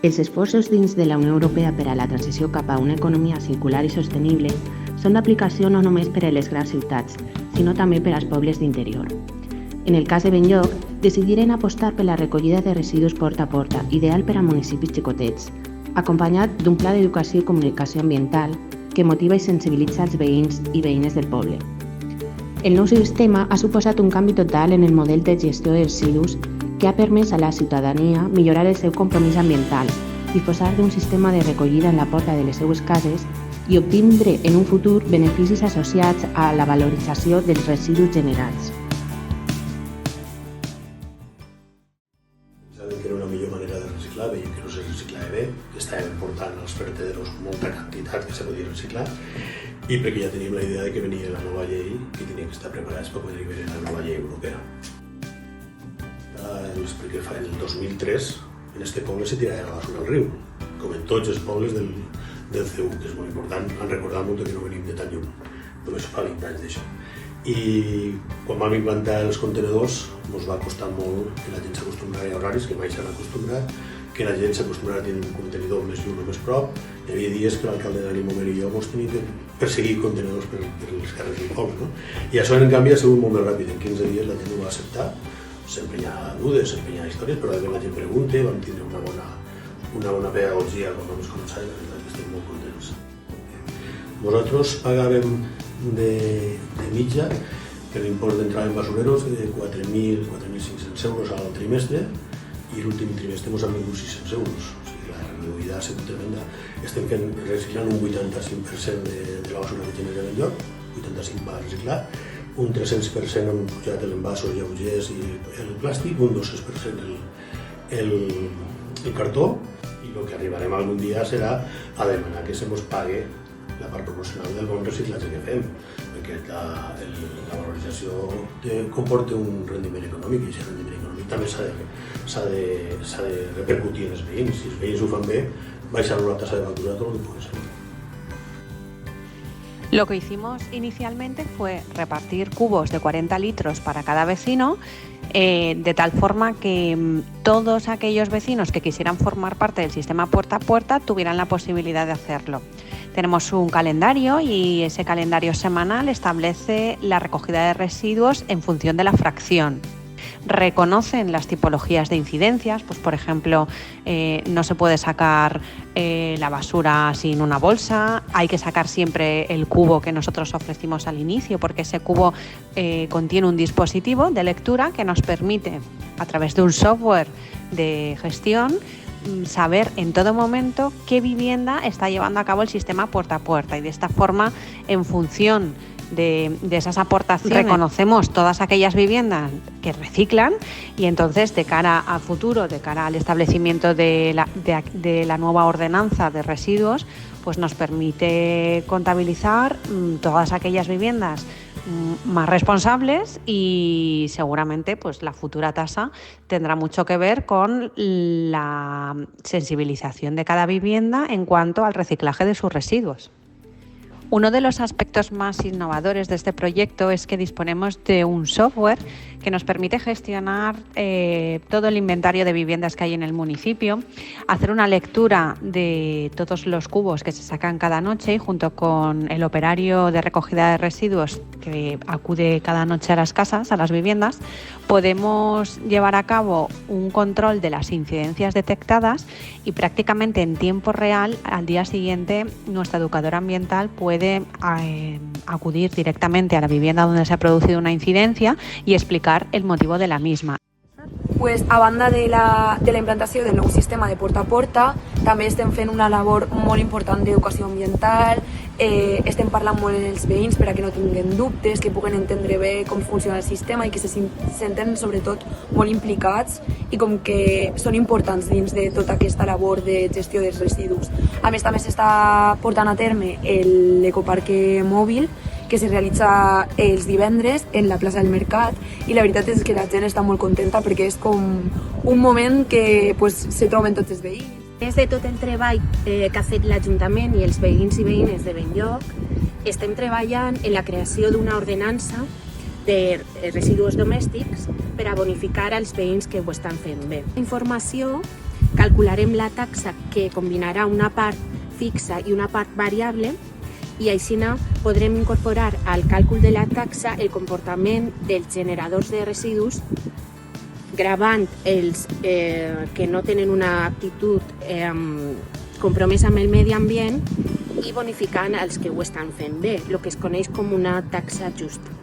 Els esforços dins de la Unió Europea per a la transició cap a una economia circular i sostenible són d'aplicació no només per a les grans ciutats, sinó també per als pobles d'interior. En el cas de Benlloc, decidiren apostar per la recollida de residus porta a porta, ideal per a municipis xicotets, acompanyat d'un pla d'educació i comunicació ambiental que motiva i sensibilitza els veïns i veïnes del poble. El nou sistema ha suposat un canvi total en el model de gestió de residus que ha permès a la ciutadania millorar el seu compromís ambiental, disposar d'un sistema de recollida en la porta de les seues cases i obtindre en un futur beneficis associats a la valorització dels residus generats. Saben que era una millor manera de reciclar, veiem que no se reciclava bé, que estàvem portant als vertederos molta quantitat que se podia reciclar i perquè ja teníem la idea de que venia la nova llei que teníem que estar preparats per poder veure la nova llei europea. Perquè en el 2003 en este poble se tirava la basura al riu, com en tots els pobles del CEU, que és molt important, han recordat molt que no venim de tan lluny, només fa 20 anys d'això. I quan vam implantar els contenedors ens va costar molt que la gent s'acostumbrara a horaris, que mai s'han acostumbrat, que la gent s'acostumbrara a tenir un contenidor més lluny o més prop. Hi havia dies que l'alcalde Dani Momer i jo ens teníem que perseguir contenidors per les carrers del poble. No? I això en canvi ha sigut molt més ràpid, en 15 dies la gent ho va acceptar. Sempre hi ha dudes, sempre hi ha històries, però la gent pregunta, vam tindre una bona pedagogia quan vam començar i la veritat que estem molt contents. Nosaltres pagàvem de mitja per l'import d'entrada en basureros de 4.500 euros al trimestre i l'últim trimestre ens han vingut 600 euros. O sigui, la reduïda ha sigut tremenda. Estem reciclant un 85% de la basura que genera en lloc, 85% va reciclar, un 300% han pujat l'envasos lleugers i el plàstic, un 200% el cartó, i el que arribarem algun dia serà a demanar que se ens pague la part proporcional del bon reciclatge que fem, perquè la valorització comporta un rendiment econòmic i aquest rendiment econòmic també s'ha de repercutir en els veïns. Si els veïns ho fan bé, baixar la tasa de factura tot el que pugui ser. Lo que hicimos inicialmente fue repartir cubos de 40 litros para cada vecino, de tal forma que todos aquellos vecinos que quisieran formar parte del sistema puerta a puerta tuvieran la posibilidad de hacerlo. Tenemos un calendario y ese calendario semanal establece la recogida de residuos en función de la fracción. Reconocen las tipologías de incidencias, pues por ejemplo no se puede sacar la basura sin una bolsa, hay que sacar siempre el cubo que nosotros ofrecimos al inicio porque ese cubo contiene un dispositivo de lectura que nos permite a través de un software de gestión saber en todo momento qué vivienda está llevando a cabo el sistema puerta a puerta y de esta forma en función de esas aportaciones reconocemos todas aquellas viviendas que reciclan y entonces de cara a futuro, de cara al establecimiento de la nueva ordenanza de residuos, pues nos permite contabilizar todas aquellas viviendas más responsables y seguramente pues la futura tasa tendrá mucho que ver con la sensibilización de cada vivienda en cuanto al reciclaje de sus residuos. Uno de los aspectos más innovadores de este proyecto es que disponemos de un software que nos permite gestionar todo el inventario de viviendas que hay en el municipio, hacer una lectura de todos los cubos que se sacan cada noche y junto con el operario de recogida de residuos que acude cada noche a las casas, a las viviendas, podemos llevar a cabo un control de las incidencias detectadas y prácticamente en tiempo real, al día siguiente, nuestra educadora ambiental puede acudir directamente a la vivienda donde se ha producido una incidencia y explicar el motivo de la misma. Pues, a banda de la implantació del nou sistema de porta a porta, també estem fent una labor molt important d'educació ambiental, estem parlant molt amb els veïns per a que no tinguin dubtes, que puguen entendre bé com funciona el sistema i que se senten sobretot molt implicats i com que són importants dins de tota aquesta labor de gestió dels residus. A més, també s'està portant a terme l'ecoparque mòbil, que se realitza els divendres en la plaça del Mercat i la veritat és que la gent està molt contenta perquè és com un moment que se troben tots els veïns. Des de tot el treball que ha fet l'Ajuntament i els veïns i veïnes de Benlloc, estem treballant en la creació d'una ordenança de residus domèstics per a bonificar als veïns que ho estan fent bé. La informació calcularem la taxa que combinarà una part fixa i una part variable i així podrem incorporar al càlcul de la taxa el comportament dels generadors de residus, gravant els que no tenen una actitud compromesa amb el medi ambient i bonificant els que ho estan fent bé, el que es coneix com una taxa justa.